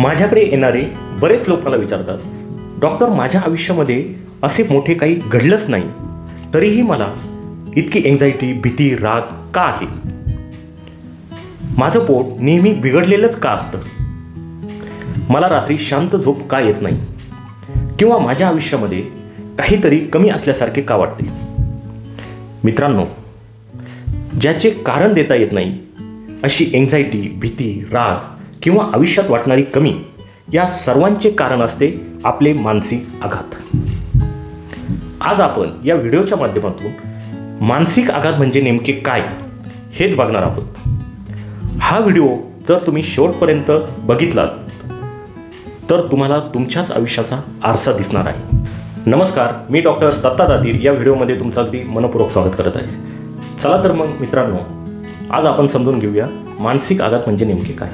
माझ्याकडे येणारे बरेच लोक मला विचारतात, डॉक्टर माझ्या आयुष्यामध्ये असे मोठे काही घडलंच नाही, तरीही मला इतकी एन्झायटी, भीती, राग का आहे? माझं पोट नेहमी बिघडलेलंच का असतं? मला रात्री शांत झोप का येत नाही? किंवा माझ्या आयुष्यामध्ये काहीतरी कमी असल्यासारखे का वाटते? मित्रांनो, ज्याचे कारण देता येत नाही अशी एन्झायटी, भीती, राग किंवा आयुष्यात वाटणारी कमी, या सर्वांचे कारण असते आपले मानसिक आघात. आज आपण या व्हिडिओच्या माध्यमातून मानसिक आघात म्हणजे नेमके काय हेच बघणार आहोत. हा व्हिडिओ जर तुम्ही शेवटपर्यंत बघितलात तर तुम्हाला तुमच्याच आयुष्याचा आरसा दिसणार आहे. नमस्कार, मी डॉक्टर दत्ता दातीर या व्हिडिओमध्ये तुमचं अगदी मनपूर्वक स्वागत करत आहे. चला तर मग मित्रांनो, आज आपण समजून घेऊया मानसिक आघात म्हणजे नेमके काय.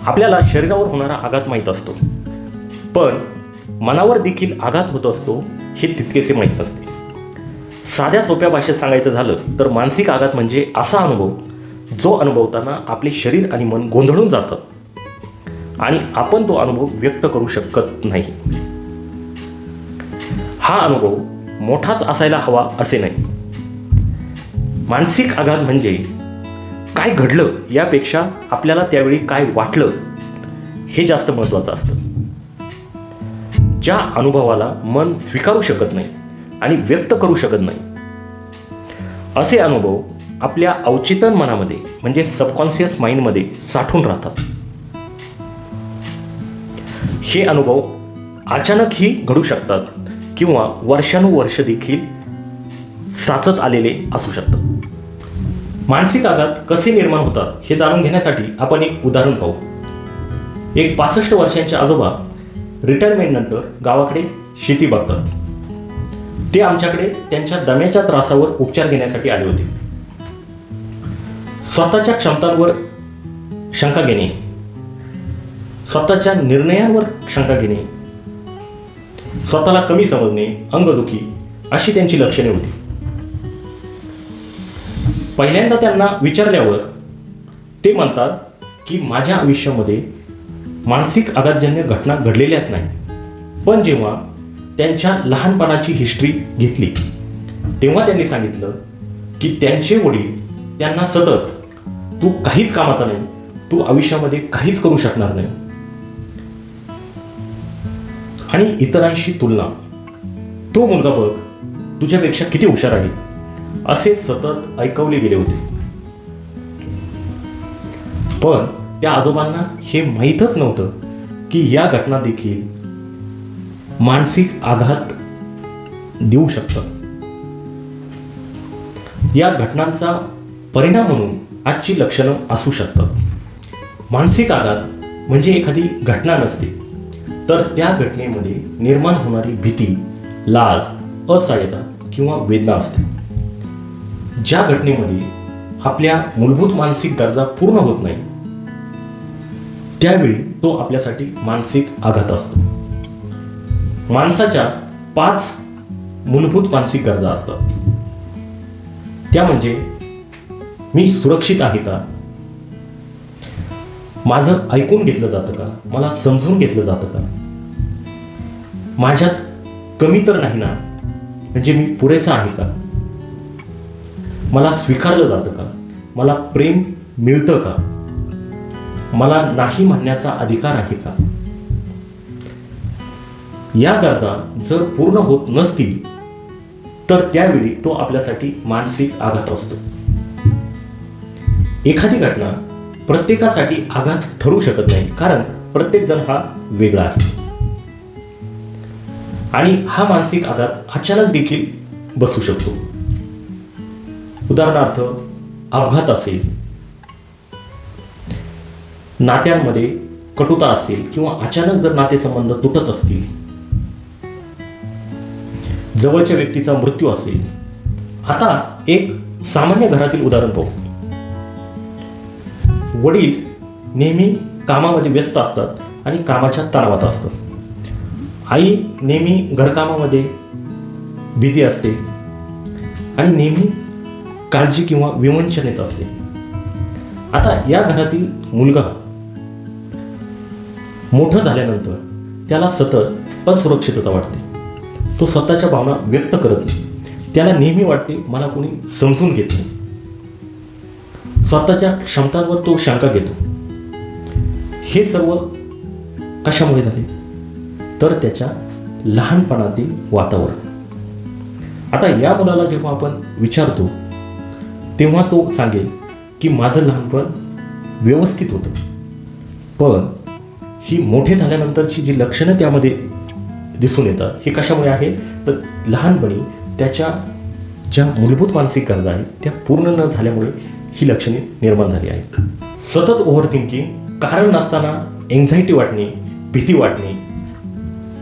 आपल्याला शरीरावर होणारा आघात माहीत असतो, पण मनावर देखील आघात होत असतो हे तितकेसे माहीत नसते. साध्या सोप्या भाषेत सांगायचं झालं तर मानसिक आघात म्हणजे असा अनुभव जो अनुभवताना आपले शरीर आणि मन गोंधळून जातात आणि आपण तो अनुभव व्यक्त करू शकत नाही. हा अनुभव मोठाच असायला हवा असे नाही. मानसिक आघात म्हणजे काय घडलं यापेक्षा आपल्याला त्यावेळी काय वाटलं हे जास्त महत्त्वाचं असतं. ज्या अनुभवाला मन स्वीकारू शकत नाही आणि व्यक्त करू शकत नाही, असे अनुभव आपल्या अवचेतन मनामध्ये म्हणजे सबकॉन्शियस माइंडमध्ये साठून राहतात. हे अनुभव अचानकही घडू शकतात किंवा वर्षानुवर्ष देखील साचत आलेले असू शकतात. मानसिक आघात कसे निर्माण होतात हे जाणून घेण्यासाठी आपण एक उदाहरण पाहू. एक 65 वर्षांचे आजोबा रिटायरमेंटनंतर गावाकडे शेती बघतात. ते आमच्याकडे त्यांच्या दम्याच्या त्रासावर उपचार घेण्यासाठी आले होते. स्वतःच्या क्षमतांवर शंका घेणे, स्वतःच्या निर्णयांवर शंका घेणे, स्वतःला कमी समजणे, अंगदुखी अशी त्यांची लक्षणे होती. पहिल्यांदा त्यांना विचारल्यावर ते म्हणतात की माझ्या आयुष्यामध्ये मानसिक आघातजन्य घटना घडलेल्याच नाही. पण जेव्हा त्यांच्या लहानपणाची हिस्ट्री घेतली तेव्हा त्यांनी सांगितलं की त्यांचे वडील त्यांना सतत, तू काहीच कामाचा नाही, तू आयुष्यामध्ये काहीच करू शकणार नाही आणि इतरांशी तुलना, तो मुलगा बघ तुझ्यापेक्षा किती हुशार आहे, असे सतत ऐकवले गेले होते. पण त्या आजोबांना हे माहीतच नव्हतं की या घटना देखील मानसिक आघात देऊ शकतात. या घटनांचा परिणाम म्हणून आजची लक्षणं असू शकतात. मानसिक आघात म्हणजे एखादी घटना नसते, तर त्या घटनेमध्ये निर्माण होणारी भीती, लाज, असहाय्यता किंवा वेदना असते. ज्या घटनेमध्ये आपल्या मूलभूत मानसिक गरजा पूर्ण होत नाही त्यावेळी तो आपल्यासाठी मानसिक आघात असतो. माणसाच्या 5 मूलभूत मानसिक गरजा असतात. त्या म्हणजे मी सुरक्षित आहे का, माझं ऐकून घेतलं जातं का, मला समजून घेतलं जातं का, माझ्यात कमी तर नाही ना, म्हणजे मी पुरेसा आहे का, मला स्वीकारलं जातं का, मला प्रेम मिळतं का, मला नाही म्हणण्याचा अधिकार आहे का. या गरजा जर पूर्ण होत नसतील तर त्यावेळी तो आपल्यासाठी मानसिक आघात असतो. एखादी घटना प्रत्येकासाठी आघात ठरू शकत नाही, कारण प्रत्येक जण हा वेगळा आहे आणि हा मानसिक आघात अचानक देखील बसू शकतो. उदाहरणार्थ, अपघात असेल, नात्यांमध्ये कटुता असेल किंवा अचानक जर नातेसंबंध तुटत असतील, जवळच्या व्यक्तीचा मृत्यू असेल. आता एक सामान्य घरातील उदाहरण पाहू. वडील नेहमी कामामध्ये व्यस्त असतात आणि कामाच्या तणावात असतात. आई नेहमी घरकामामध्ये बिझी असते आणि नेहमी काळजी किंवा विवंचनेत असते. आता या घरातील मुलगा मोठं झाल्यानंतर त्याला सतत असुरक्षितता वाटते. तो स्वतःच्या भावना व्यक्त करत नाही. त्याला नेहमी वाटते मला कोणी समजून घेत नाही. स्वतःच्या क्षमतांवर तो शंका घेतो. हे सर्व कशामुळे झाले? तर त्याच्या लहानपणातील वातावरण. आता या मुलाला जेव्हा आपण विचारतो तेव्हा तो सांगेल की माझं लहानपण व्यवस्थित होतं, पण ही मोठे झाल्यानंतरची जी लक्षणं त्यामध्ये दिसून येतात हे कशामुळे आहे? तर लहानपणी त्याच्या ज्या मूलभूत मानसिक गरजा आहेत त्या पूर्ण न झाल्यामुळे ही लक्षणे निर्माण झाली आहेत. सतत ओव्हर थिंकिंग, कारण नसताना एन्झायटी वाटणे, भीती वाटणे,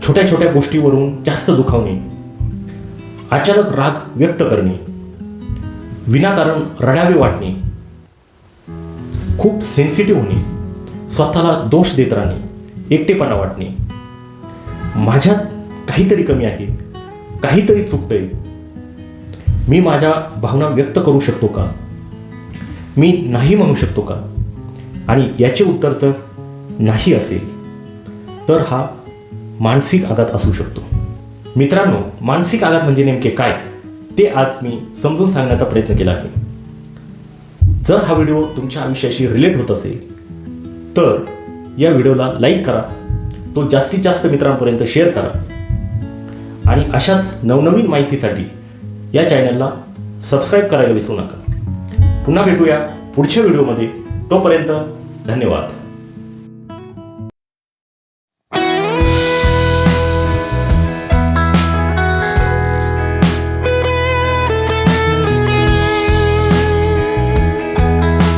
छोट्या छोट्या गोष्टीवरून जास्त दुखावणे, अचानक राग व्यक्त करणे, विनाकारण रडावे वाटणे, खूप सेन्सिटिव्ह होणे, स्वतःला दोष देत राहणे, एकटेपणा वाटणे, माझ्यात काहीतरी कमी आहे, काहीतरी चुकतंय, मी माझ्या भावना व्यक्त करू शकतो का, मी नाही म्हणू शकतो का, आणि याचे उत्तर जर नाही असेल तर हा मानसिक आघात असू शकतो. मित्रांनो, मानसिक आघात म्हणजे नेमके काय ते आज मी समजून सांगण्याचा प्रयत्न केला आहे. जर हा व्हिडिओ तुमच्या आयुष्याशी रिलेट होत असेल तर या व्हिडिओला लाईक करा, तो जास्तीत जास्त मित्रांपर्यंत शेअर करा आणि अशाच नवनवीन माहितीसाठी या चॅनलला सबस्क्राईब करायला विसरू नका. पुन्हा भेटूया पुढच्या व्हिडिओमध्ये. तोपर्यंत धन्यवाद.